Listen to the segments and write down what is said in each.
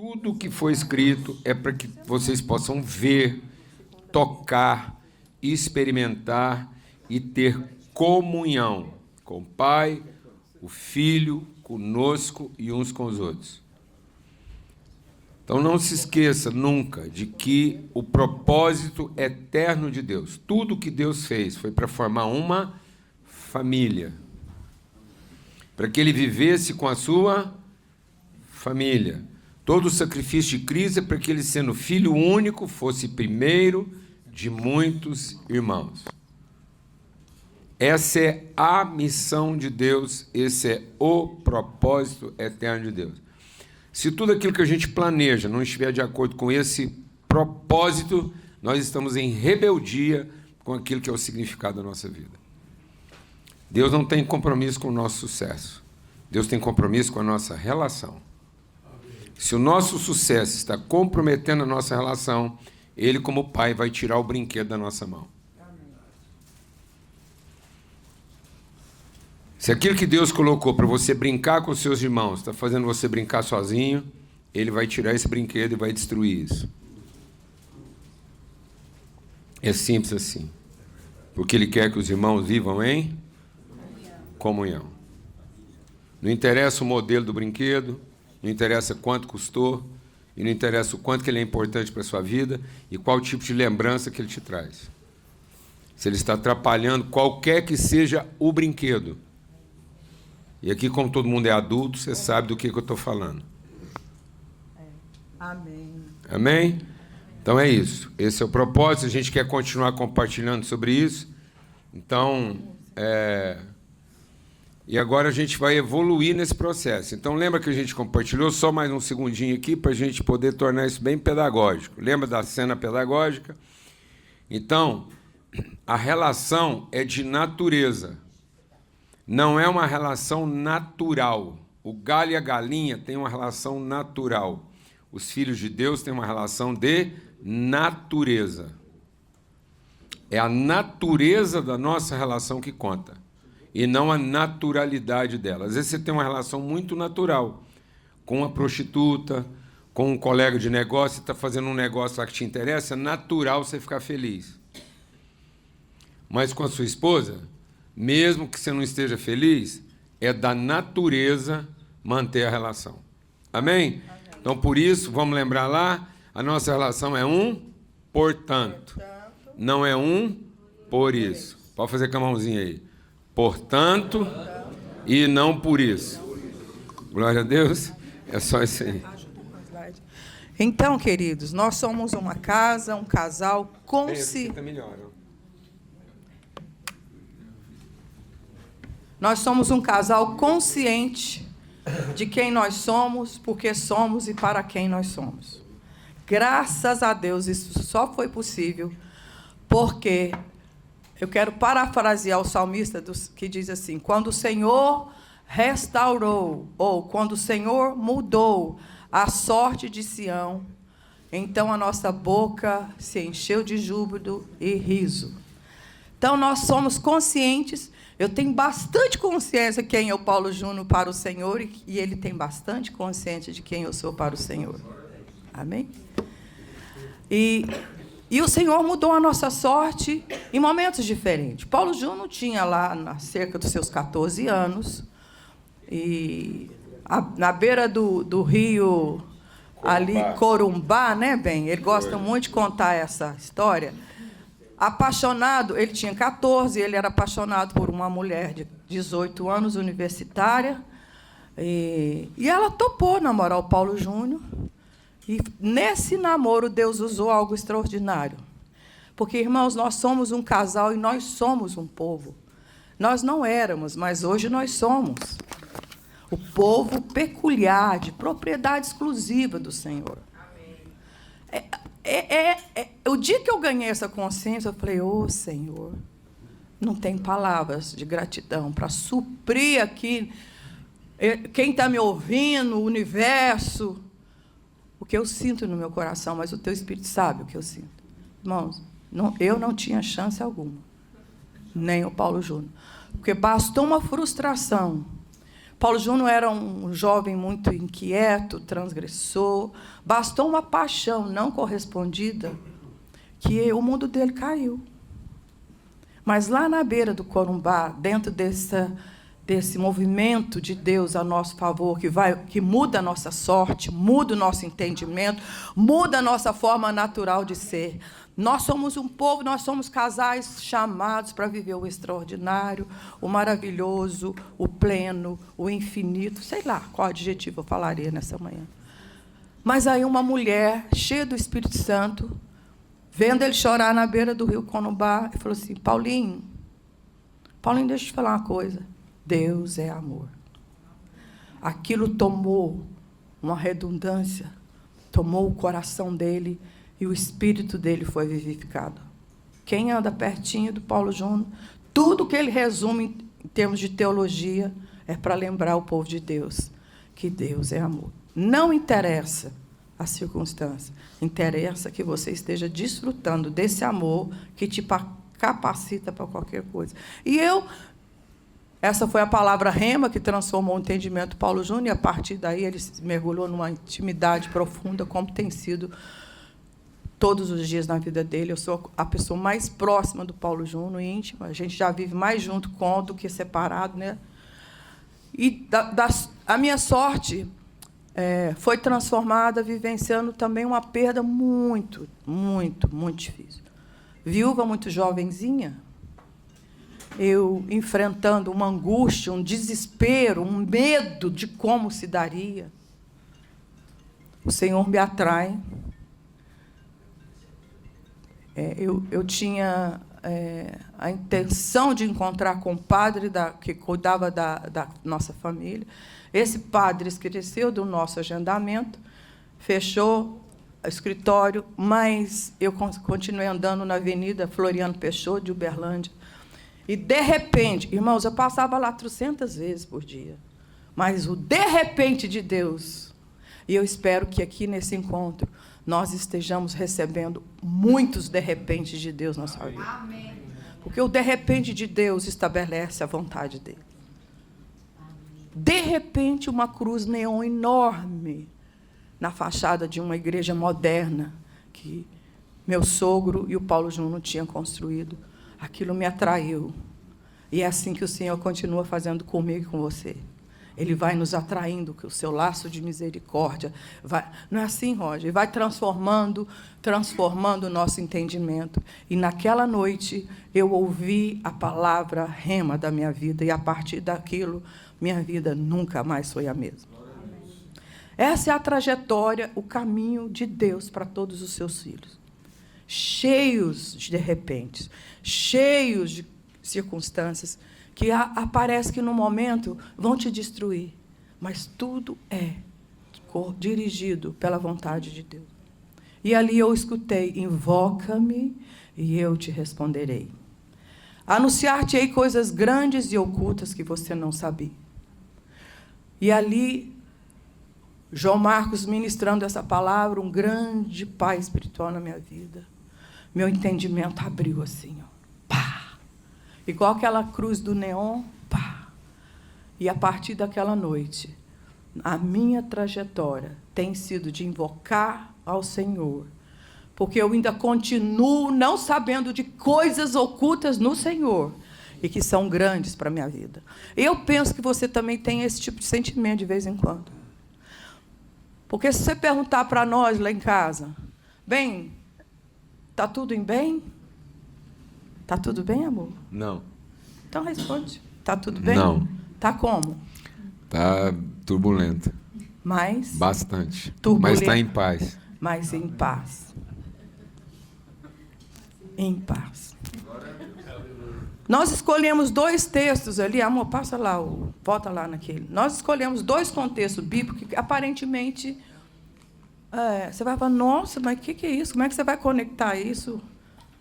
Tudo que foi escrito é para que vocês possam ver, tocar, experimentar e ter comunhão com o Pai, o Filho, conosco e uns com os outros. Então não se esqueça nunca de que o propósito eterno de Deus, tudo que Deus fez foi para formar uma família, para que ele vivesse com a sua família. Todo o sacrifício de Cristo é para que ele, sendo filho único, fosse primeiro de muitos irmãos. Essa é a missão de Deus, esse é o propósito eterno de Deus. Se tudo aquilo que a gente planeja não estiver de acordo com esse propósito, nós estamos em rebeldia com aquilo que é o significado da nossa vida. Deus não tem compromisso com o nosso sucesso. Deus tem compromisso com a nossa relação. Se o nosso sucesso está comprometendo a nossa relação, Ele, como Pai, vai tirar o brinquedo da nossa mão. Se aquilo que Deus colocou para você brincar com os seus irmãos está fazendo você brincar sozinho, Ele vai tirar esse brinquedo e vai destruir isso. É simples assim. Porque Ele quer que os irmãos vivam em comunhão. Não interessa o modelo do brinquedo, não interessa quanto custou, e não interessa o quanto que ele é importante para a sua vida e qual tipo de lembrança que ele te traz. Se ele está atrapalhando qualquer que seja o brinquedo. E aqui, como todo mundo é adulto, você sabe do que eu estou falando. Amém. Amém? Então é isso. Esse é o propósito. A gente quer continuar compartilhando sobre isso. Então, e agora a gente vai evoluir nesse processo. Então, lembra que a gente compartilhou? Só mais um segundinho aqui para a gente poder tornar isso bem pedagógico. Lembra da cena pedagógica? Então, a relação é de natureza. Não é uma relação natural. O galho e a galinha têm uma relação natural. Os filhos de Deus têm uma relação de natureza. É a natureza da nossa relação que conta. E não a naturalidade dela. Às vezes você tem uma relação muito natural com uma prostituta, com um colega de negócio, você está fazendo um negócio lá que te interessa, é natural você ficar feliz. Mas com a sua esposa, mesmo que você não esteja feliz, é da natureza manter a relação. Amém? Então, por isso, vamos lembrar lá, a nossa relação é um portanto. Não é um por isso. Pode fazer com a mãozinha aí. Portanto, e não por isso. Glória a Deus. É só isso aí. Então, queridos, nós somos uma casa, um casal consciente. Nós somos um casal consciente de quem nós somos, por que somos e para quem nós somos. Graças a Deus, isso só foi possível porque eu quero parafrasear o salmista que diz assim: quando o Senhor restaurou, ou quando o Senhor mudou a sorte de Sião, então a nossa boca se encheu de júbilo e riso. Então nós somos conscientes, eu tenho bastante consciência de quem é o Paulo Júnior para o Senhor, e ele tem bastante consciência de quem eu sou para o Senhor. Amém? E o Senhor mudou a nossa sorte em momentos diferentes. Paulo Júnior tinha lá cerca dos seus 14 anos, e na beira do rio ali, Corumbá, né, bem? Ele gosta muito de contar essa história. Apaixonado, ele tinha 14, ele era apaixonado por uma mulher de 18 anos, universitária, e ela topou namorar o Paulo Júnior. E nesse namoro, Deus usou algo extraordinário. Porque, irmãos, nós somos um casal e nós somos um povo. Nós não éramos, mas hoje nós somos. O povo peculiar, de propriedade exclusiva do Senhor. O dia que eu ganhei essa consciência, eu falei: ô, Senhor, não tem palavras de gratidão para suprir aqui quem está me ouvindo, o universo, o que eu sinto no meu coração, mas o teu Espírito sabe o que eu sinto. Irmãos, eu não tinha chance alguma, nem o Paulo Júnior, porque bastou uma frustração Paulo Júnior era um jovem muito inquieto, transgressor. Bastou uma paixão não correspondida que o mundo dele caiu. Mas lá na beira do Corumbá, dentro desse movimento de Deus a nosso favor, que muda a nossa sorte, muda o nosso entendimento, muda a nossa forma natural de ser. Nós somos um povo, nós somos casais chamados para viver o extraordinário, o maravilhoso, o pleno, o infinito, sei lá qual adjetivo eu falaria nessa manhã. Mas aí uma mulher cheia do Espírito Santo, vendo ele chorar na beira do rio Corumbá, e falou assim: Paulinho, deixa eu te falar uma coisa. Deus é amor. Aquilo tomou uma redundância, tomou o coração dele e o espírito dele foi vivificado. Quem anda pertinho do Paulo Júnior, tudo que ele resume em termos de teologia é para lembrar o povo de Deus que Deus é amor. Não interessa a circunstância, interessa que você esteja desfrutando desse amor que te capacita para qualquer coisa. E essa foi a palavra rema que transformou o entendimento do Paulo Júnior, e a partir daí ele mergulhou numa intimidade profunda, como tem sido todos os dias na vida dele. Eu sou a pessoa mais próxima do Paulo Júnior, íntima. A gente já vive mais junto do que separado, né? E a minha sorte foi transformada vivenciando também uma perda muito, muito, muito difícil. Viúva muito jovenzinha, eu enfrentando uma angústia, um desespero, um medo de como se daria. O Senhor me atrai. Eu tinha a intenção de encontrar com o padre que cuidava da nossa família. Esse padre esqueceu do nosso agendamento, fechou o escritório, mas eu continuei andando na Avenida Floriano Peixoto, de Uberlândia. E, de repente, irmãos, eu passava lá 300 vezes por dia, mas o de repente de Deus, e eu espero que aqui nesse encontro nós estejamos recebendo muitos de repente de Deus na nossa vida. Amém. Porque o de repente de Deus estabelece a vontade dele. De repente, uma cruz neon enorme na fachada de uma igreja moderna que meu sogro e o Paulo Júnior tinham construído. Aquilo me atraiu. E é assim que o Senhor continua fazendo comigo e com você. Ele vai nos atraindo com o seu laço de misericórdia. Não é assim, Roger? Vai transformando o nosso entendimento. E, naquela noite, eu ouvi a palavra rema da minha vida. E, a partir daquilo, minha vida nunca mais foi a mesma. Essa é a trajetória, o caminho de Deus para todos os seus filhos. Cheios de repentes, cheios de circunstâncias que aparece que, no momento, vão te destruir. Mas tudo é dirigido pela vontade de Deus. E ali eu escutei: invoca-me e eu te responderei. Anunciar-te-ei coisas grandes e ocultas que você não sabia. E ali, João Marcos ministrando essa palavra, um grande pai espiritual na minha vida. Meu entendimento abriu assim, ó. Pá! Igual aquela cruz do neon, pá! E, a partir daquela noite, a minha trajetória tem sido de invocar ao Senhor, porque eu ainda continuo não sabendo de coisas ocultas no Senhor e que são grandes para a minha vida. Eu penso que você também tem esse tipo de sentimento de vez em quando. Porque se você perguntar para nós lá em casa: bem, está tudo em bem? Está tudo bem, amor? Não. Então responde. Está tudo bem? Não. Está como? Está turbulento. Mas? Bastante. Turbulento. Mas está em paz. Mas em paz. Em paz. Nós escolhemos 2 textos ali. Amor, passa lá, volta lá naquele. Nós escolhemos 2 contextos bíblicos que, aparentemente, você vai falar: nossa, mas o que é isso? Como é que você vai conectar isso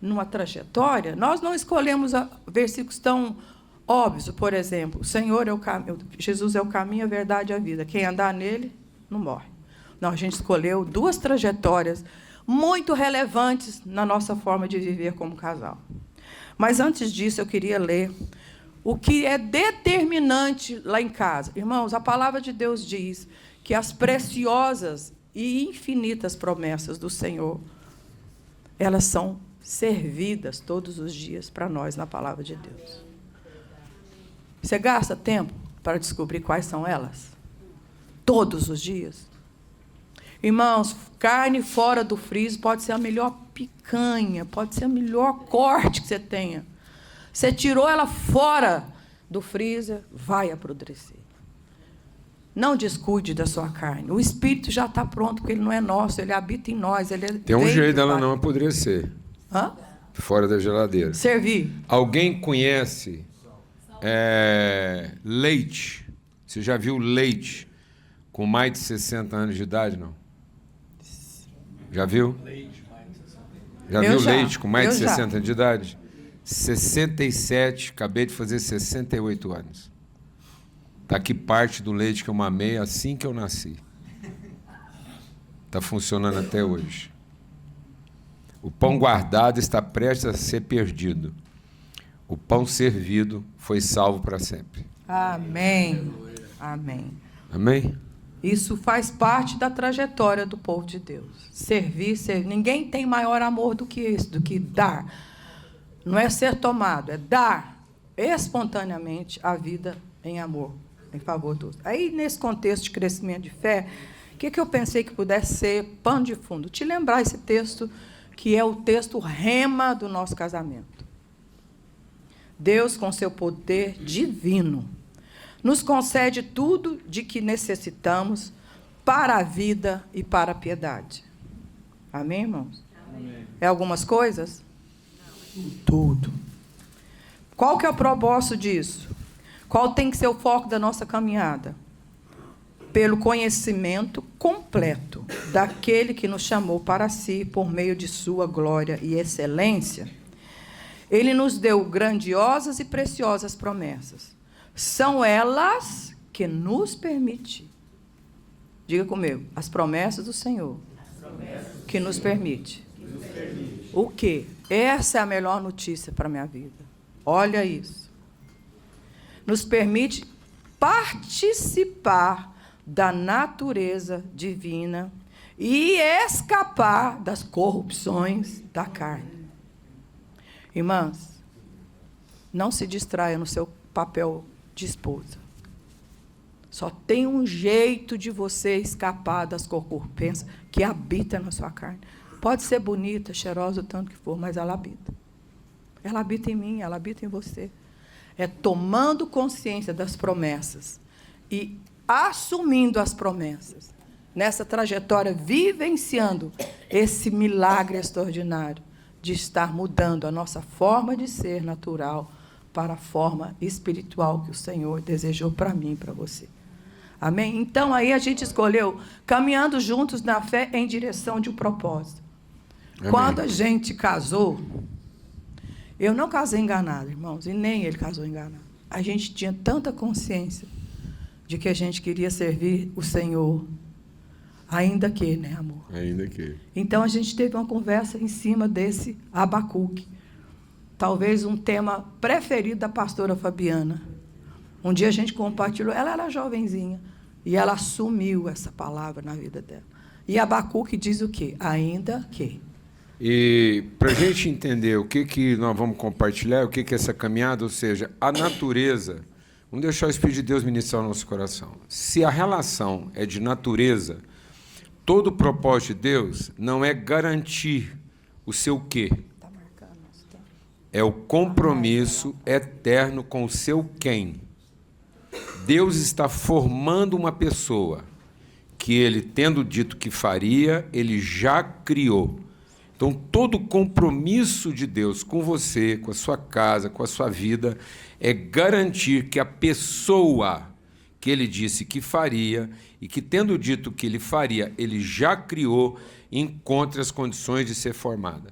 numa trajetória? Nós não escolhemos versículos tão óbvios. Por exemplo, o Senhor é o caminho, Jesus é o caminho, a verdade e a vida. Quem andar nele não morre. Não, a gente escolheu 2 trajetórias muito relevantes na nossa forma de viver como casal. Mas, antes disso, eu queria ler o que é determinante lá em casa. Irmãos, a palavra de Deus diz que as preciosas e infinitas promessas do Senhor, elas são servidas todos os dias para nós na palavra de Deus. Você gasta tempo para descobrir quais são elas? Todos os dias? Irmãos, carne fora do freezer pode ser a melhor picanha, pode ser o melhor corte que você tenha. Você tirou ela fora do freezer, vai apodrecer. Não descuide da sua carne. O espírito já está pronto, porque ele não é nosso, ele habita em nós. Tem um jeito dela não apodrecer. Hã? Fora da geladeira. Servir. Alguém conhece leite? Você já viu leite com mais de 60 anos de idade, não? Já viu? Já viu leite com mais de 60 anos de idade? 67, acabei de fazer 68 anos. Está aqui parte do leite que eu mamei assim que eu nasci. Está funcionando até hoje. O pão guardado está prestes a ser perdido. O pão servido foi salvo para sempre. Amém. Amém. Amém? Isso faz parte da trajetória do povo de Deus. Servir. Ninguém tem maior amor do que isso, do que dar. Não é ser tomado, é dar espontaneamente a vida em amor, em favor dos. Aí, nesse contexto de crescimento de fé, o que eu pensei que pudesse ser pano de fundo? Te lembrar esse texto, que é o texto rema do nosso casamento. Deus, com seu poder divino, nos concede tudo de que necessitamos para a vida e para a piedade. Amém, irmãos? Amém. É algumas coisas? Não. Tudo. Qual que é o propósito disso? Qual tem que ser o foco da nossa caminhada? Pelo conhecimento completo daquele que nos chamou para si por meio de sua glória e excelência, ele nos deu grandiosas e preciosas promessas. São elas que nos permitem. Diga comigo, as promessas do Senhor que nos permite. O quê? Essa é a melhor notícia para a minha vida. Olha isso. Nos permite participar da natureza divina e escapar das corrupções da carne. Irmãs, não se distraia no seu papel de esposa. Só tem um jeito de você escapar das concupiscências que habita na sua carne. Pode ser bonita, cheirosa, o tanto que for, mas ela habita. Ela habita em mim, ela habita em você. É tomando consciência das promessas e assumindo as promessas. Nessa trajetória, vivenciando esse milagre extraordinário de estar mudando a nossa forma de ser natural para a forma espiritual que o Senhor desejou para mim e para você. Amém? Então, aí a gente escolheu caminhando juntos na fé em direção de um propósito. Amém. Quando a gente casou, eu não casei enganado, irmãos, e nem ele casou enganado. A gente tinha tanta consciência de que a gente queria servir o Senhor, ainda que, né, amor? Ainda que. Então, a gente teve uma conversa em cima desse Abacuque. Talvez um tema preferido da pastora Fabiana. Um dia a gente compartilhou, ela era jovenzinha, e ela assumiu essa palavra na vida dela. E Abacuque diz o quê? Ainda que. E para a gente entender o que nós vamos compartilhar, o que é essa caminhada, ou seja, a natureza, vamos deixar o Espírito de Deus ministrar o nosso coração. Se a relação é de natureza, todo o propósito de Deus não é garantir o seu quê. É o compromisso eterno com o seu quem. Deus está formando uma pessoa que ele, tendo dito que faria, ele já criou. Então, todo o compromisso de Deus com você, com a sua casa, com a sua vida, é garantir que a pessoa que ele disse que faria e que, tendo dito que ele faria, ele já criou, encontre as condições de ser formada.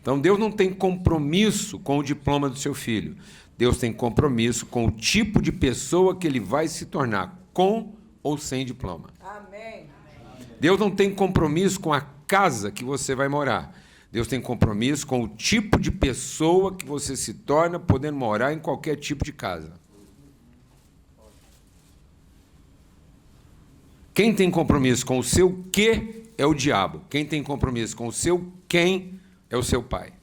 Então, Deus não tem compromisso com o diploma do seu filho. Deus tem compromisso com o tipo de pessoa que ele vai se tornar, com ou sem diploma. Amém. Deus não tem compromisso com a casa que você vai morar. Deus tem compromisso com o tipo de pessoa que você se torna, podendo morar em qualquer tipo de casa. Quem tem compromisso com o seu quê é o diabo. Quem tem compromisso com o seu quem é o seu pai.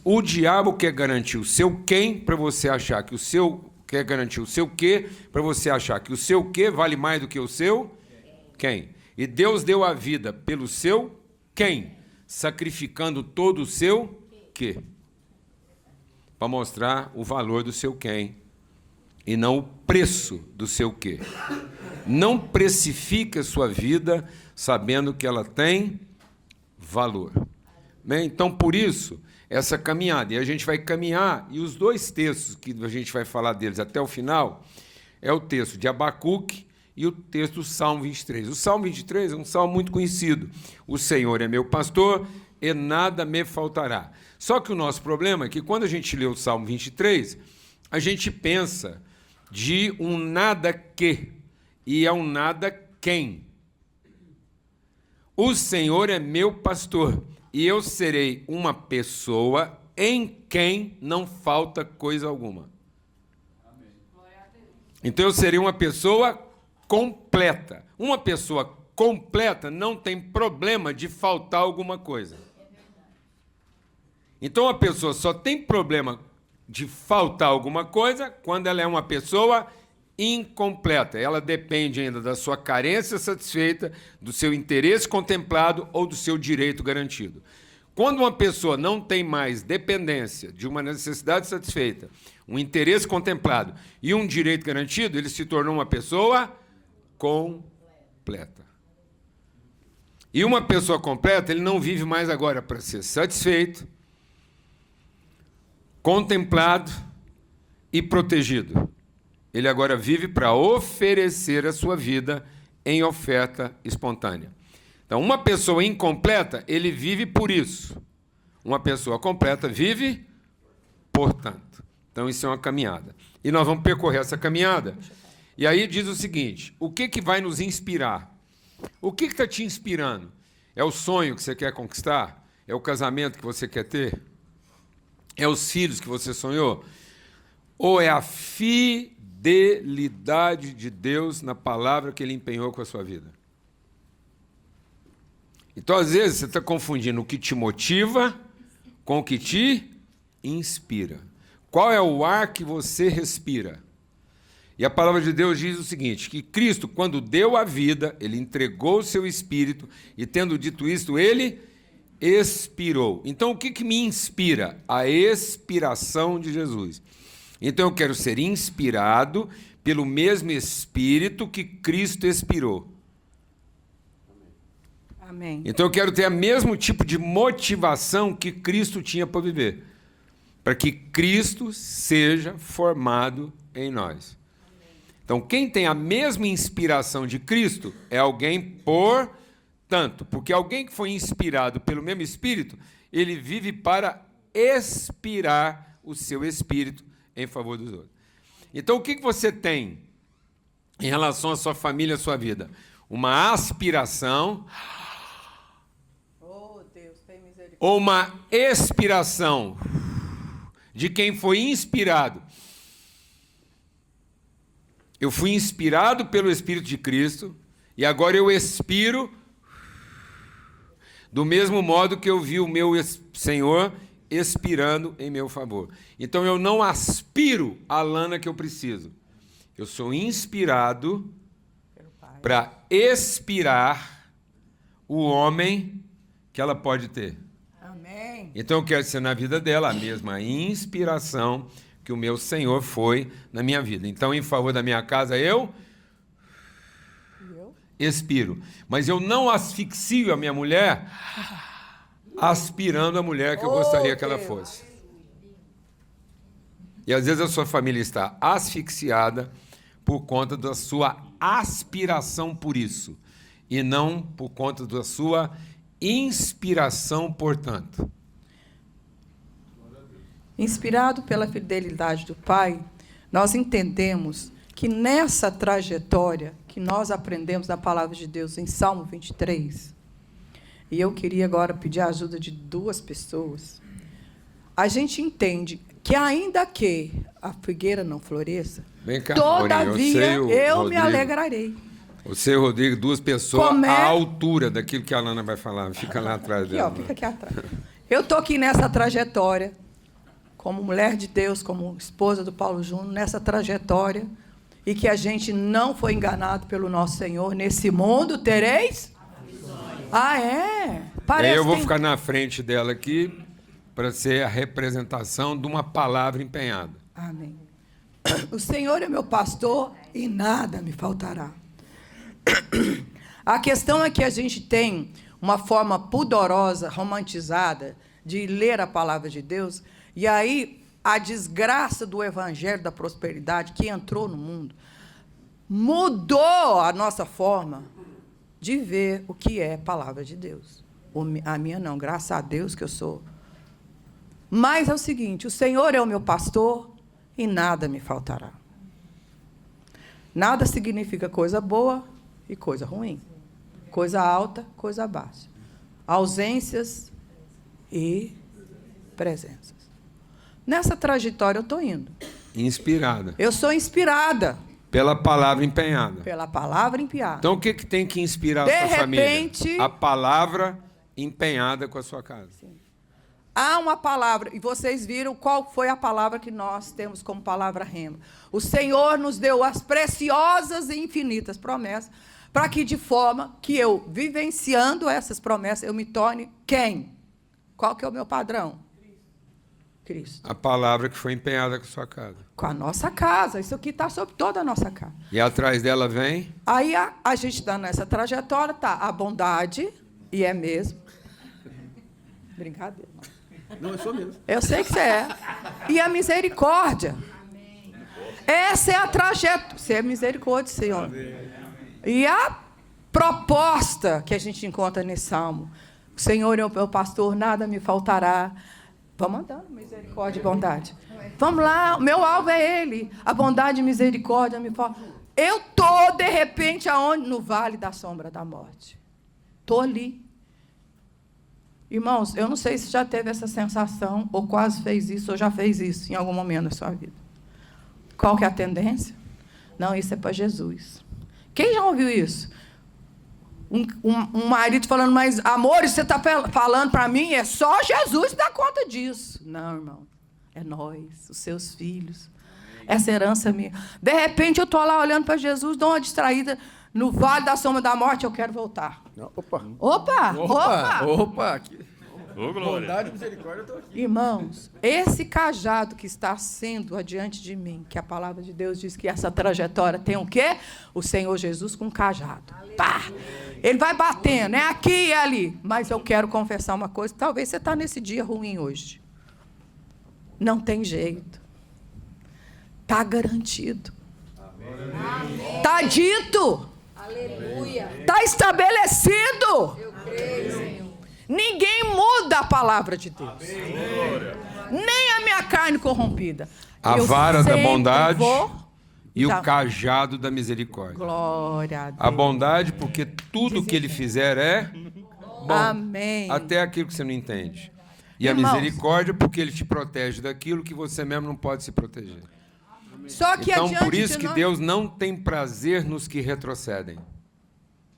O diabo quer garantir o seu quem para você achar que o seu... Quer garantir o seu quê para você achar que o seu quê vale mais do que o seu quem. E Deus deu a vida pelo seu quem, sacrificando todo o seu quê, para mostrar o valor do seu quem e não o preço do seu quê. Não precifique a sua vida sabendo que ela tem valor. Bem, então, por isso, essa caminhada. E a gente vai caminhar, e os dois textos que a gente vai falar deles até o final é o texto de Abacuque e o texto do Salmo 23. O Salmo 23 é um salmo muito conhecido. O Senhor é meu pastor e nada me faltará. Só que o nosso problema é que, quando a gente lê o Salmo 23, a gente pensa de um nada que, e é um nada quem. O Senhor é meu pastor, e eu serei uma pessoa em quem não falta coisa alguma. Então eu serei uma pessoa completa. Uma pessoa completa não tem problema de faltar alguma coisa. Então a pessoa só tem problema de faltar alguma coisa quando ela é uma pessoa incompleta. Ela depende ainda da sua carência satisfeita, do seu interesse contemplado ou do seu direito garantido. Quando uma pessoa não tem mais dependência de uma necessidade satisfeita, um interesse contemplado e um direito garantido, ele se tornou uma pessoa completa. E uma pessoa completa, ele não vive mais agora para ser satisfeito, contemplado e protegido. Ele agora vive para oferecer a sua vida em oferta espontânea. Então, uma pessoa incompleta, ele vive por isso. Uma pessoa completa vive, portanto. Então, isso é uma caminhada. E nós vamos percorrer essa caminhada. E aí diz o seguinte: o que vai nos inspirar? O que está te inspirando? É o sonho que você quer conquistar? É o casamento que você quer ter? É os filhos que você sonhou? Ou é a fidelidade de Deus na palavra que Ele empenhou com a sua vida? Então, às vezes, você está confundindo o que te motiva com o que te inspira. Qual é o ar que você respira? E a palavra de Deus diz o seguinte, que Cristo, quando deu a vida, Ele entregou o seu Espírito, e tendo dito isto, Ele expirou. Então, o que me inspira? A expiração de Jesus. Então, eu quero ser inspirado pelo mesmo Espírito que Cristo expirou. Amém. Então, eu quero ter o mesmo tipo de motivação que Cristo tinha para viver, para que Cristo seja formado em nós. Então, quem tem a mesma inspiração de Cristo é alguém por tanto, porque alguém que foi inspirado pelo mesmo Espírito, ele vive para expirar o seu Espírito em favor dos outros. Então, o que você tem em relação à sua família, à sua vida? Uma aspiração ou uma expiração de quem foi inspirado? Eu fui inspirado pelo Espírito de Cristo e agora eu expiro do mesmo modo que eu vi o meu Senhor expirando em meu favor. Então eu não aspiro a lana que eu preciso. Eu sou inspirado para expirar o homem que ela pode ter. Amém. Então eu quero ser na vida dela a mesma inspiração que o meu Senhor foi na minha vida. Então, em favor da minha casa, eu expiro. Mas eu não asfixio a minha mulher aspirando a mulher que eu gostaria que ela fosse. E às vezes a sua família está asfixiada por conta da sua aspiração por isso, e não por conta da sua inspiração, portanto. Inspirado pela fidelidade do Pai, nós entendemos que nessa trajetória que nós aprendemos da palavra de Deus em Salmo 23, e eu queria agora pedir a ajuda de 2 pessoas, a gente entende que ainda que a figueira não floresça, Vem cá, todavia eu me Rodrigo. alegrarei. Você e o Rodrigo, 2 pessoas Como é? à altura daquilo que a Alana vai falar. Fica lá atrás Aqui, dela. ó, fica aqui atrás. Eu estou aqui nessa trajetória, como mulher de Deus, como esposa do Paulo Júnior, nessa trajetória, e que a gente não foi enganado pelo nosso Senhor. Nesse mundo tereis? Ah, é? Parece Eu vou que- ficar na frente dela aqui para ser a representação de uma palavra empenhada. Amém. O Senhor é meu pastor e nada me faltará. A questão é que a gente tem uma forma pudorosa, romantizada, de ler a palavra de Deus, e aí a desgraça do evangelho da prosperidade que entrou no mundo mudou a nossa forma de ver o que é palavra de Deus. A minha não, graças a Deus que eu sou. Mas é o seguinte, o Senhor é o meu pastor e nada me faltará. Nada significa coisa boa e coisa ruim. Coisa alta, coisa baixa. Ausências e presenças. Nessa trajetória eu estou indo. Inspirada. Eu sou inspirada Pela palavra empenhada. pela palavra empenhada. Então, o que tem que inspirar De a sua repente- família? A palavra empenhada com a sua casa. Há uma palavra, e vocês viram qual foi a palavra que nós temos como palavra rema. O Senhor nos deu as preciosas e infinitas promessas, para que de forma que eu, vivenciando essas promessas, eu me torne quem? Qual que é o meu padrão? Cristo. A palavra que foi empenhada com a sua casa. Com a nossa casa, isso aqui está sobre toda a nossa casa. E atrás dela vem Aí a gente está nessa trajetória, tá a bondade, e é mesmo. Brincadeira. Não, eu sou mesmo. Eu sei que você é. E a misericórdia. Essa é a trajetória. Você é misericórdia, Senhor. E a proposta que a gente encontra nesse salmo. O Senhor é o meu pastor, nada me faltará. Vamos andando, misericórdia e bondade. Vamos lá, o meu alvo é Ele. A bondade e misericórdia me faltam. Eu estou, de repente, aonde? No vale da sombra da morte. Estou ali. Irmãos, eu não sei se já teve essa sensação, ou quase fez isso, ou já fez isso em algum momento da sua vida. Qual que é a tendência? Não, isso é para Jesus. Quem já ouviu isso? Um marido falando, mas amor, você está falando para mim, é só Jesus que dá conta disso. Não, irmão, é nós, os seus filhos. Essa herança minha. De repente eu estou lá olhando para Jesus, dou uma distraída, no vale da sombra da morte, eu quero voltar. Não, opa. Opa, opa. Opa. Aqui. Ô, Glória. Bondade e misericórdia, eu estou aqui. Irmãos, esse cajado que está sendo adiante de mim, que a palavra de Deus diz que essa trajetória tem o quê? O Senhor Jesus com um cajado. Pá! Ele vai batendo, é aqui e ali. Mas eu quero confessar uma coisa, talvez você está nesse dia ruim hoje. Não tem jeito. Está garantido. Está dito. Aleluia. Está estabelecido. Eu creio, Senhor. Ninguém muda a palavra de Deus. Nem a minha carne corrompida. a Eu vara da sempre bondade vou e o dar- cajado da misericórdia. Glória a Deus. A bondade, porque tudo que ele fizer é bom. Amém. Até aquilo que você não entende. E Irmãos, a misericórdia, porque ele te protege daquilo que você mesmo não pode se proteger. Só que Então, adiante por isso de que nós... Deus não tem prazer nos que retrocedem.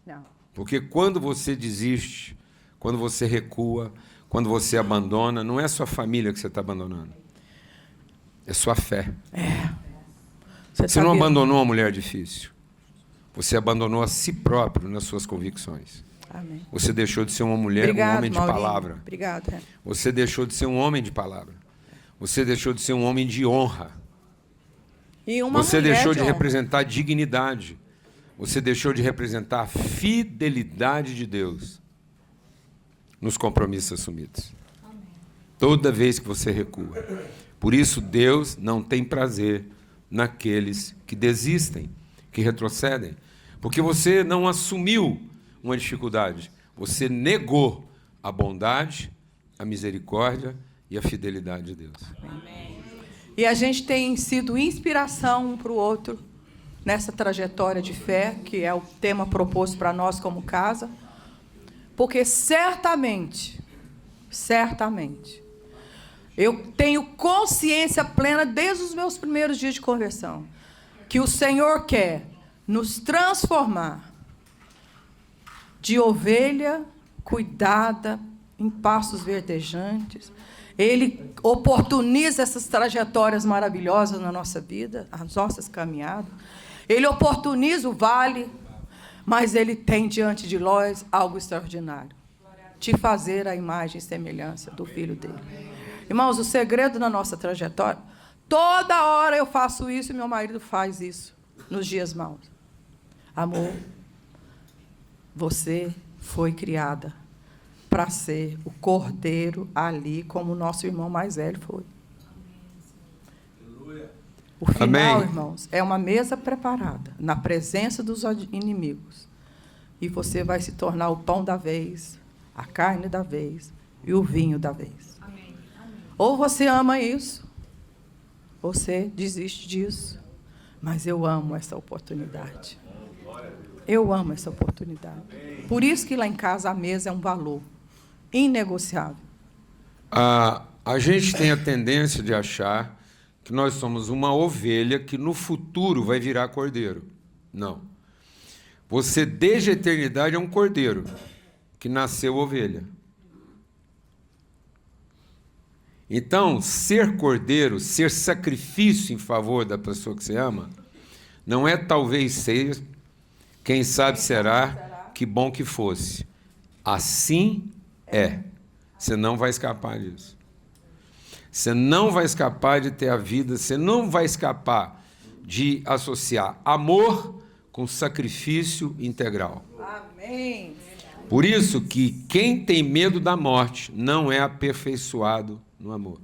Não. Porque quando você desiste, quando você recua, quando você abandona, não é sua família que você está abandonando. É sua fé. Você não sabia? abandonou uma mulher difícil. Você abandonou a si próprio nas suas convicções. Amém. Você deixou de ser uma mulher, Obrigado, um homem de Maurinho. palavra. Obrigado. Você deixou de ser um homem de palavra. Você deixou de ser um homem de honra. E uma Você mulher deixou de honra. representar dignidade. Você deixou de representar a fidelidade de Deus nos compromissos assumidos. Toda vez que você recua. Por isso, Deus não tem prazer naqueles que desistem, que retrocedem. Porque você não assumiu uma dificuldade. Você negou a bondade, a misericórdia e a fidelidade de Deus. E a gente tem sido inspiração um para o outro nessa trajetória de fé, que é o tema proposto para nós como casa, porque certamente, eu tenho consciência plena desde os meus primeiros dias de conversão, que o Senhor quer nos transformar de ovelha cuidada, em pastos verdejantes. Ele oportuniza essas trajetórias maravilhosas na nossa vida, as nossas caminhadas. Ele oportuniza o vale, mas Ele tem diante de nós algo extraordinário. Te fazer a imagem e semelhança do Filho dele. Irmãos, o segredo da nossa trajetória, toda hora eu faço isso e meu marido faz isso, nos dias maus. Amor, você foi criada para ser o cordeiro ali, como o nosso irmão mais velho foi. O final, Amém. irmãos, é uma mesa preparada, na presença dos inimigos. E você vai se tornar o pão da vez, a carne da vez e o vinho da vez. Amém. Ou você ama isso, ou você desiste disso. Mas eu amo essa oportunidade. Eu amo essa oportunidade. Por isso que lá em casa a mesa é um valor inegociável. A gente tem a tendência de achar que nós somos uma ovelha que no futuro vai virar cordeiro. Não. Você, desde a eternidade, é um cordeiro que nasceu ovelha. Então, ser cordeiro, ser sacrifício em favor da pessoa que você ama, não é talvez ser, quem sabe será, que bom que fosse. Assim é. Você não vai escapar disso. Você não vai escapar de ter a vida, você não vai escapar de associar amor com sacrifício integral. Amém. Por isso que quem tem medo da morte não é aperfeiçoado no amor.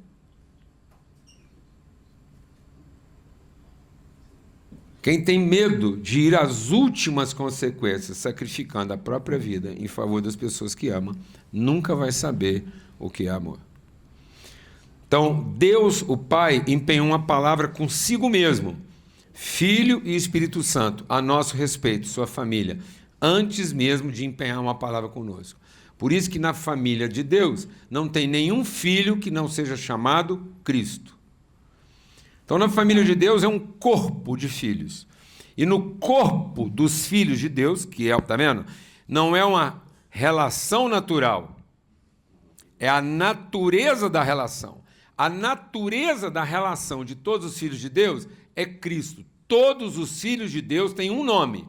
Quem tem medo de ir às últimas consequências, sacrificando a própria vida em favor das pessoas que ama, nunca vai saber o que é amor. Então, Deus, o Pai, empenhou uma palavra consigo mesmo, Filho e Espírito Santo, a nosso respeito, sua família, antes mesmo de empenhar uma palavra conosco. Por isso que na família de Deus não tem nenhum filho que não seja chamado Cristo. Então, na família de Deus é um corpo de filhos. E no corpo dos filhos de Deus, que é, tá vendo? Não é uma relação natural. É a natureza da relação. A natureza da relação de todos os filhos de Deus é Cristo. Todos os filhos de Deus têm um nome,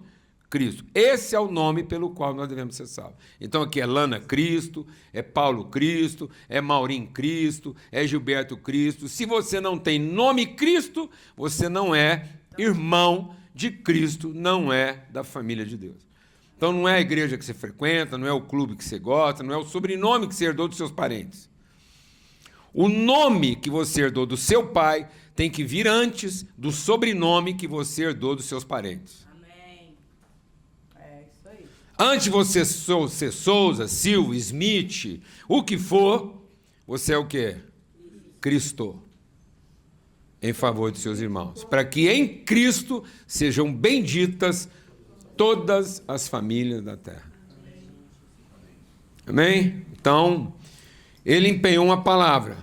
Cristo. Esse é o nome pelo qual nós devemos ser salvos. Então aqui é Lana Cristo, é Paulo Cristo, é Maurim Cristo, é Gilberto Cristo. Se você não tem nome Cristo, você não é irmão de Cristo, não é da família de Deus. Então não é a igreja que você frequenta, não é o clube que você gosta, não é o sobrenome que você herdou dos seus parentes. O nome que você herdou do seu pai tem que vir antes do sobrenome que você herdou dos seus parentes. Amém. É isso aí. Antes de você ser Souza, Silva, Smith, o que for, você é o quê? Cristo. Em favor de seus irmãos. Para que em Cristo sejam benditas todas as famílias da terra. Amém? Então, ele empenhou uma palavra.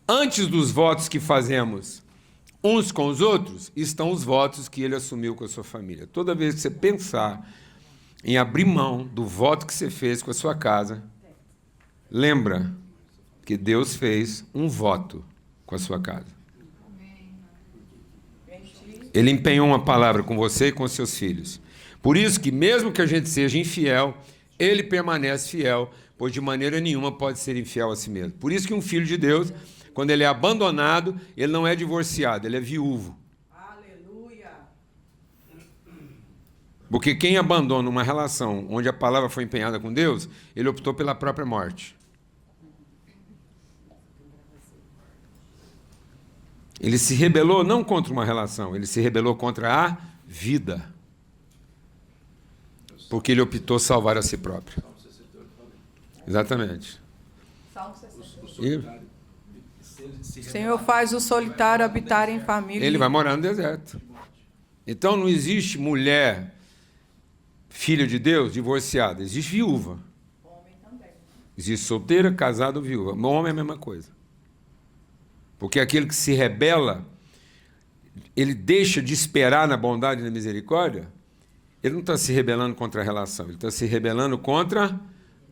Antes dos votos que fazemos uns com os outros, estão os votos que ele assumiu com a sua família. Toda vez que você pensar em abrir mão do voto que você fez com a sua casa, lembra que Deus fez um voto com a sua casa. Ele empenhou uma palavra com você e com seus filhos. Por isso que, mesmo que a gente seja infiel, ele permanece fiel, pois de maneira nenhuma pode ser infiel a si mesmo. Por isso que um filho de Deus, quando ele é abandonado, ele não é divorciado, ele é viúvo. Aleluia. Porque quem abandona uma relação onde a palavra foi empenhada com Deus, ele optou pela própria morte. Ele se rebelou não contra uma relação, ele se rebelou contra a vida. Porque ele optou salvar a si próprio. Exatamente. E O Senhor faz o solitário habitar em família. ele vai morar no deserto. Então, não existe mulher, filha de Deus, divorciada. Existe viúva. Homem também. Existe solteira, casada ou viúva. O homem é a mesma coisa. Porque aquele que se rebela, ele deixa de esperar na bondade e na misericórdia, ele não está se rebelando contra a relação, ele está se rebelando contra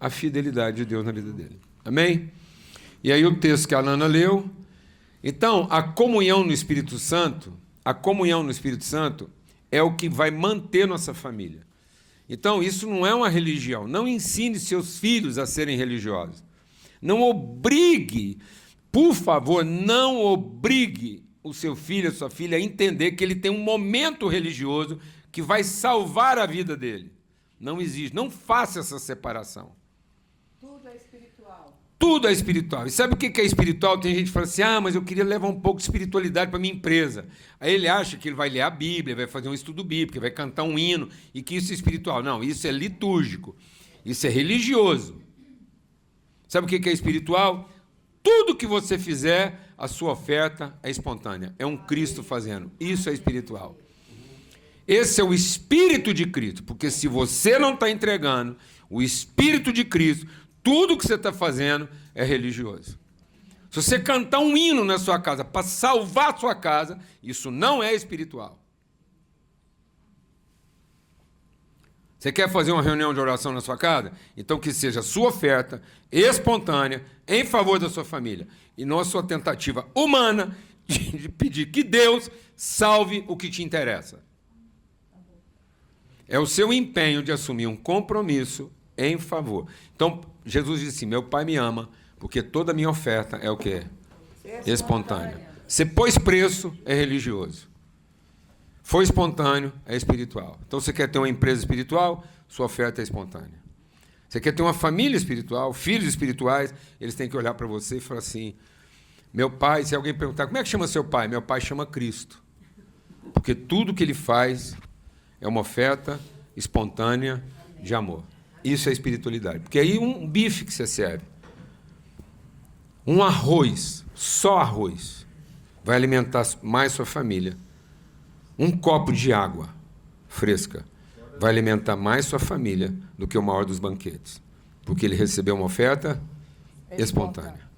a fidelidade de Deus na vida dele. Amém? E aí o texto que a Lana leu. Então, a comunhão no Espírito Santo é o que vai manter nossa família. Então, isso não é uma religião. Não ensine seus filhos a serem religiosos. Não obrigue, por favor, não obrigue o seu filho, a sua filha, a entender que ele tem um momento religioso que vai salvar a vida dele. Não existe. Não faça essa separação. Tudo é espiritual. Tudo é espiritual. E sabe o que é espiritual? Tem gente que fala assim, mas eu queria levar um pouco de espiritualidade para a minha empresa. Aí ele acha que ele vai ler a Bíblia, vai fazer um estudo bíblico, vai cantar um hino, e que isso é espiritual. Não, isso é litúrgico. Isso é religioso. Sabe o que é espiritual? Tudo que você fizer, a sua oferta é espontânea. É um Cristo fazendo. Isso é espiritual. Esse é o Espírito de Cristo. Porque se você não está entregando o Espírito de Cristo, tudo que você está fazendo é religioso. Se você cantar um hino na sua casa para salvar a sua casa, isso não é espiritual. Você quer fazer uma reunião de oração na sua casa? Então que seja a sua oferta espontânea em favor da sua família. E não a sua tentativa humana de pedir que Deus salve o que te interessa. É o seu empenho de assumir um compromisso em favor. Então, Jesus disse assim, meu Pai me ama, porque toda a minha oferta é o quê? Espontânea. Se pôs preço, é religioso. Foi espontâneo, é espiritual. Então, você quer ter uma empresa espiritual, sua oferta é espontânea. Você quer ter uma família espiritual, filhos espirituais, eles têm que olhar para você e falar assim, meu pai, se alguém perguntar, como é que chama seu pai? Meu pai chama Cristo. Porque tudo que ele faz é uma oferta espontânea de amor. Isso é espiritualidade. Porque aí um bife que você serve, um arroz, só arroz, vai alimentar mais sua família. Um copo de água fresca vai alimentar mais sua família do que o maior dos banquetes. Porque ele recebeu uma oferta espontânea.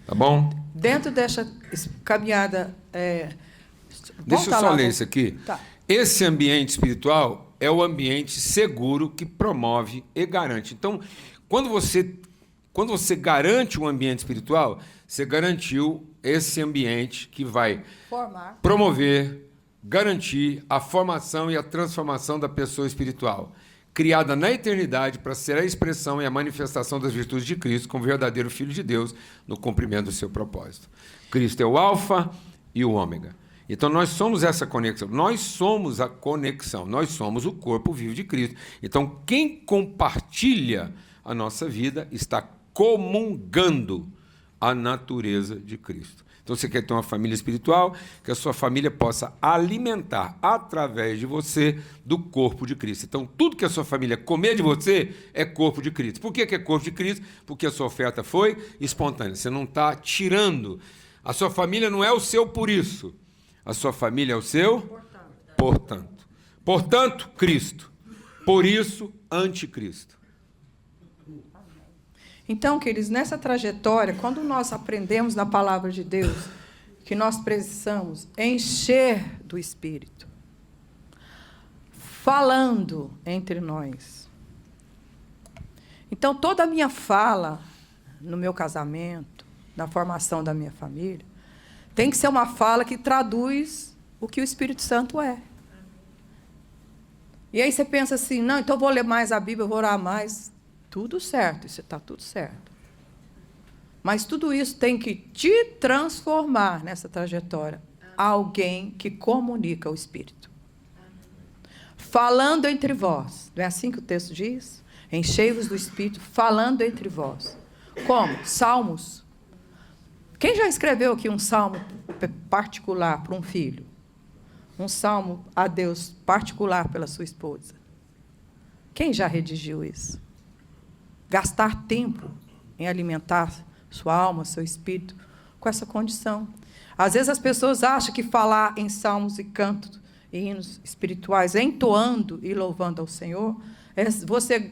Tá bom? Dentro dessa caminhada... Deixa eu só ler isso aqui. Tá. Esse ambiente espiritual é o ambiente seguro que promove e garante. Então, quando você garante um ambiente espiritual, você garantiu esse ambiente que vai promover, garantir a formação e a transformação da pessoa espiritual, criada na eternidade para ser a expressão e a manifestação das virtudes de Cristo como verdadeiro Filho de Deus no cumprimento do seu propósito. Cristo é o alfa e o ômega. Então, nós somos essa conexão, nós somos a conexão, nós somos o corpo vivo de Cristo. Então, quem compartilha a nossa vida está comungando a natureza de Cristo. Então, você quer ter uma família espiritual, que a sua família possa alimentar, através de você, do corpo de Cristo. Então, tudo que a sua família comer de você é corpo de Cristo. Por que é corpo de Cristo? Porque a sua oferta foi espontânea. Você não está tirando. A sua família não é o seu por isso. A sua família é o seu? Portanto. Portanto, Cristo. Por isso, anticristo. Então, queridos, nessa trajetória, quando nós aprendemos na palavra de Deus que nós precisamos encher do Espírito, falando entre nós. Então, toda a minha fala no meu casamento, na formação da minha família, tem que ser uma fala que traduz o que o Espírito Santo é. E aí você pensa assim, não, então eu vou ler mais a Bíblia, eu vou orar mais. Tudo certo, isso está tudo certo. Mas tudo isso tem que te transformar nessa trajetória. Alguém que comunica o Espírito. Falando entre vós. Não é assim que o texto diz? Enchei-vos do Espírito, falando entre vós. Como? Salmos. Quem já escreveu aqui um salmo particular para um filho? Um salmo a Deus particular pela sua esposa? Quem já redigiu isso? Gastar tempo em alimentar sua alma, seu espírito, com essa condição. Às vezes as pessoas acham que falar em salmos e cantos e hinos espirituais, entoando e louvando ao Senhor, é você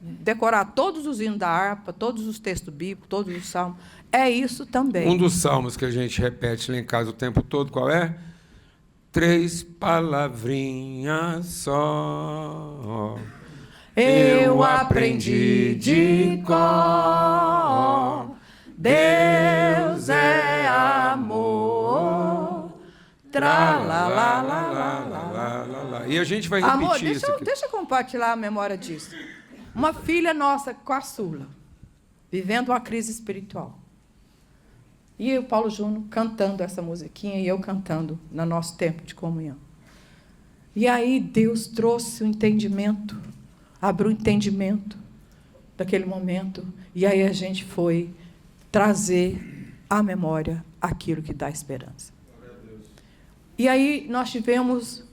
decorar todos os hinos da harpa, todos os textos bíblicos, todos os salmos. É isso também. Um dos salmos que a gente repete lá em casa o tempo todo, qual é? 3 palavrinhas só. Eu aprendi de cor. Deus é amor. Tra-la-la-la-la-la. E a gente vai repetir Amor, isso aqui. deixa eu compartilhar a memória disso. Uma filha nossa, caçula, vivendo uma crise espiritual. E o Paulo Júnior cantando essa musiquinha e eu cantando no nosso tempo de comunhão. E aí Deus trouxe o entendimento, abriu o entendimento daquele momento. E aí a gente foi trazer à memória aquilo que dá esperança. E aí nós tivemos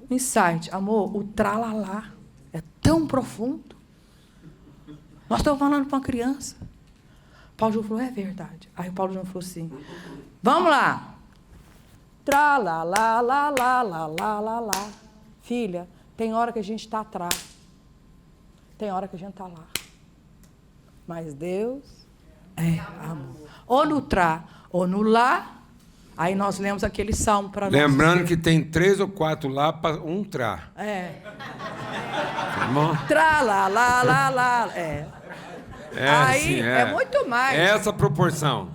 um insight. Amor, o tralalá é tão profundo. Nós estamos falando para uma criança. Paulo Júnior falou, é verdade. Aí o Paulo Júnior falou assim, vamos lá. Tra-la-la-la-la-la-la-la. Filha, tem hora que a gente está atrás. Tem hora que a gente está lá. Mas Deus é amor. Ou no tra, ou no lá. Aí nós lemos aquele salmo para nós. Lembrando que tem 3 ou 4 lá para um tra. É. Tá bom? Tra-la-la-la-la. É. Aí assim, é muito mais. É essa proporção.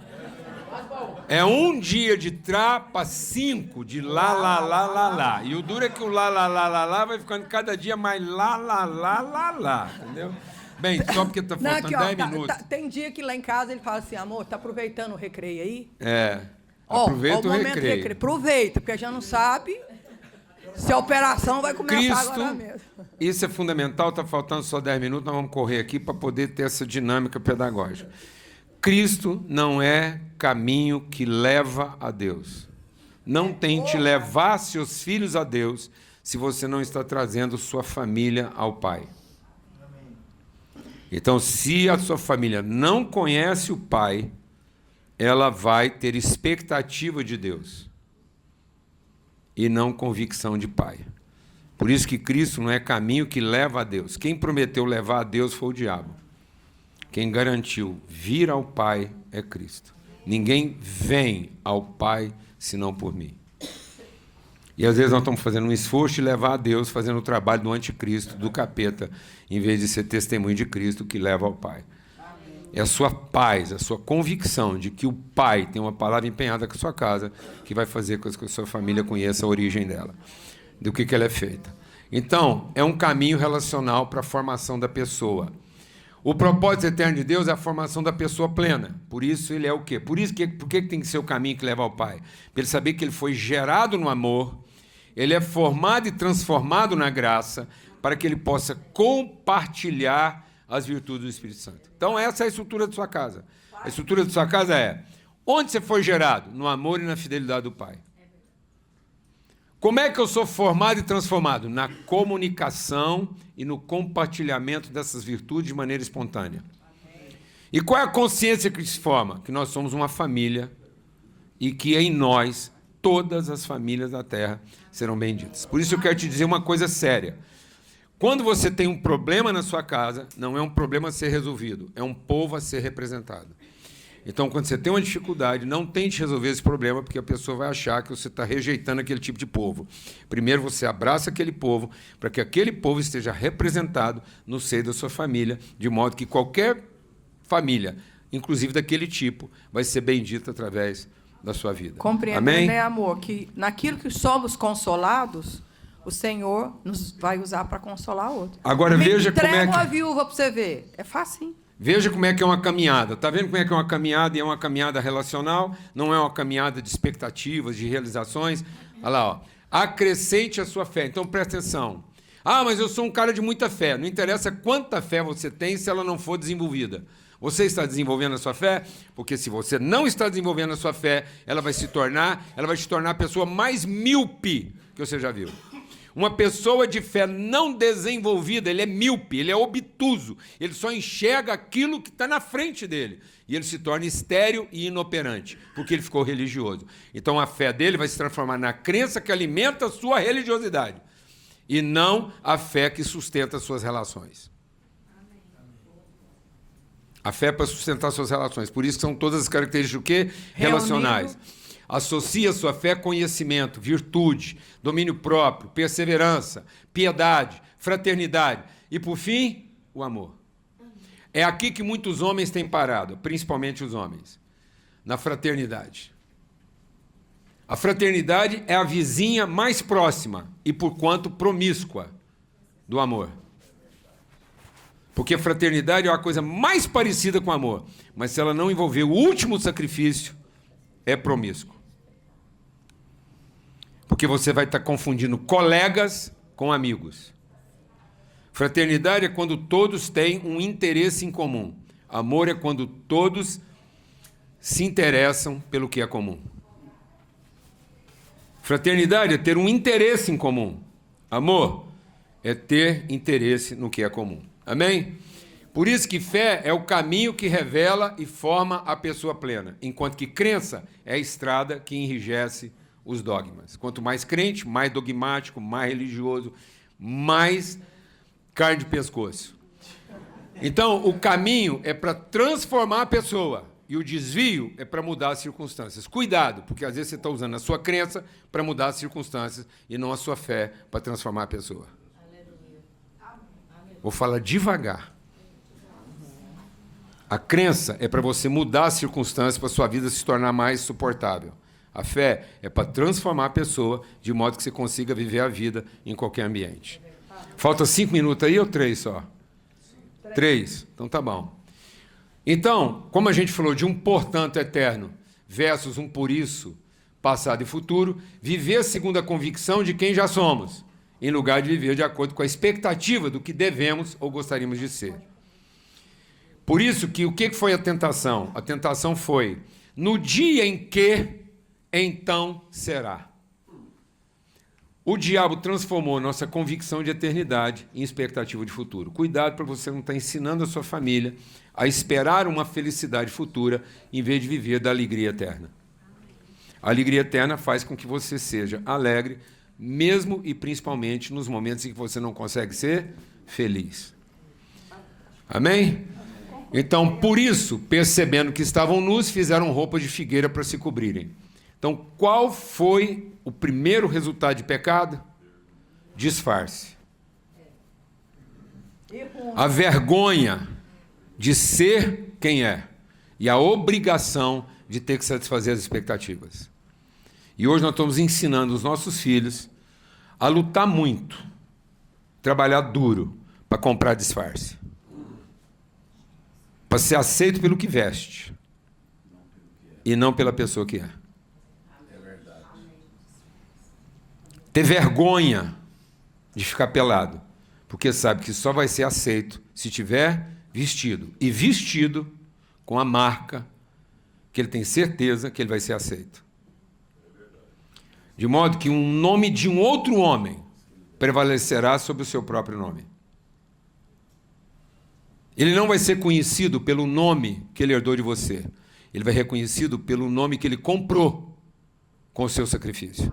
É um dia de tra para 5 de lá, lá, lá, lá, lá. E o duro é que o lá, lá, lá, lá, lá vai ficando cada dia mais lá, lá, lá, lá, lá. Entendeu? Bem, só porque está Não, faltando aqui, 10 minutos. Tem dia que lá em casa ele fala assim, amor, tá aproveitando o recreio aí? É. Ó, Aproveita o momento recreio. Aproveita, porque a gente não sabe se a operação vai começar Cristo, agora mesmo. isso é fundamental, está faltando só 10 minutos, nós vamos correr aqui para poder ter essa dinâmica pedagógica. Cristo não é caminho que leva a Deus. Não tente levar seus filhos a Deus se você não está trazendo sua família ao Pai. Então, se a sua família não conhece o Pai, ela vai ter expectativa de Deus e não convicção de Pai. Por isso que Cristo não é caminho que leva a Deus. Quem prometeu levar a Deus foi o diabo. Quem garantiu vir ao Pai é Cristo. Ninguém vem ao Pai senão por mim. E às vezes nós estamos fazendo um esforço de levar a Deus, fazendo o trabalho do anticristo, do capeta, em vez de ser testemunho de Cristo que leva ao Pai. É a sua paz, a sua convicção de que o Pai tem uma palavra empenhada com a sua casa que vai fazer com que a sua família conheça a origem dela, do que ela é feita. Então, é um caminho relacional para a formação da pessoa. O propósito eterno de Deus é a formação da pessoa plena. Por isso ele é o quê? Por que tem que ser o caminho que leva ao Pai? Para ele saber que ele foi gerado no amor, ele é formado e transformado na graça, para que ele possa compartilhar as virtudes do Espírito Santo. Então, essa é a estrutura de sua casa. A estrutura de sua casa é: onde você foi gerado? No amor e na fidelidade do Pai. Como é que eu sou formado e transformado? Na comunicação e no compartilhamento dessas virtudes de maneira espontânea. E qual é a consciência que se forma? Que nós somos uma família e que em nós todas as famílias da terra serão benditas. Por isso eu quero te dizer uma coisa séria. Quando você tem um problema na sua casa, não é um problema a ser resolvido, é um povo a ser representado. Então, quando você tem uma dificuldade, não tente resolver esse problema, porque a pessoa vai achar que você está rejeitando aquele tipo de povo. Primeiro, você abraça aquele povo, para que aquele povo esteja representado no seio da sua família, de modo que qualquer família, inclusive daquele tipo, vai ser bendita através da sua vida. Compreendendo, Amém? né, amor, que naquilo que somos consolados, o Senhor nos vai usar para consolar outro. Agora, veja como é Entrega uma que... viúva para você ver. É facinho. Veja como é que é uma caminhada. Está vendo como é que é uma caminhada? E é uma caminhada relacional, não é uma caminhada de expectativas, de realizações. Olha lá, ó. Acrescente a sua fé. Então, presta atenção. Ah, mas eu sou um cara de muita fé. Não interessa quanta fé você tem se ela não for desenvolvida. Você está desenvolvendo a sua fé? Porque se você não está desenvolvendo a sua fé, ela vai te tornar a pessoa mais míope que você já viu. Uma pessoa de fé não desenvolvida, ele é míope, ele é obtuso, ele só enxerga aquilo que está na frente dele. E ele se torna estéril e inoperante, porque ele ficou religioso. Então a fé dele vai se transformar na crença que alimenta a sua religiosidade, e não a fé que sustenta as suas relações. A fé é para sustentar suas relações. Por isso que são todas as características do quê? Relacionais. Associa a sua fé a conhecimento, virtude, domínio próprio, perseverança, piedade, fraternidade e, por fim, o amor. É aqui que muitos homens têm parado, principalmente os homens, na fraternidade. A fraternidade é a vizinha mais próxima e, porquanto, promíscua do amor. Porque a fraternidade é uma coisa mais parecida com amor, mas se ela não envolver o último sacrifício, é promíscuo. Porque você vai estar confundindo colegas com amigos. Fraternidade é quando todos têm um interesse em comum. Amor é quando todos se interessam pelo que é comum. Fraternidade é ter um interesse em comum. Amor é ter interesse no que é comum. Amém? Por isso que fé é o caminho que revela e forma a pessoa plena, enquanto que crença é a estrada que enrijece os dogmas. Quanto mais crente, mais dogmático, mais religioso, mais carne de pescoço. Então, o caminho é para transformar a pessoa e o desvio é para mudar as circunstâncias. Cuidado, porque às vezes você está usando a sua crença para mudar as circunstâncias e não a sua fé para transformar a pessoa. Vou falar devagar. A crença é para você mudar as circunstâncias para a sua vida se tornar mais suportável. A fé é para transformar a pessoa de modo que você consiga viver a vida em qualquer ambiente. Falta 5 minutos aí ou 3 só? 3. Então tá bom. Então, como a gente falou de um portanto eterno versus um por isso, passado e futuro, viver segundo a convicção de quem já somos, em lugar de viver de acordo com a expectativa do que devemos ou gostaríamos de ser. Por isso que o que foi a tentação? A tentação foi, no dia em que, então será. O diabo transformou nossa convicção de eternidade em expectativa de futuro. Cuidado para você não estar ensinando a sua família a esperar uma felicidade futura em vez de viver da alegria eterna. A alegria eterna faz com que você seja alegre, mesmo e principalmente nos momentos em que você não consegue ser feliz. Amém? Então, por isso, percebendo que estavam nus, fizeram roupas de figueira para se cobrirem. Então, qual foi o primeiro resultado de pecado? Disfarce. A vergonha de ser quem é e a obrigação de ter que satisfazer as expectativas. E hoje nós estamos ensinando os nossos filhos a lutar muito, trabalhar duro para comprar disfarce, para ser aceito pelo que veste e não pela pessoa que é. Ter vergonha de ficar pelado, porque sabe que só vai ser aceito se tiver vestido, e vestido com a marca que ele tem certeza que ele vai ser aceito. De modo que um nome de um outro homem prevalecerá sobre o seu próprio nome. Ele não vai ser conhecido pelo nome que ele herdou de você. Ele vai ser reconhecido pelo nome que ele comprou com o seu sacrifício.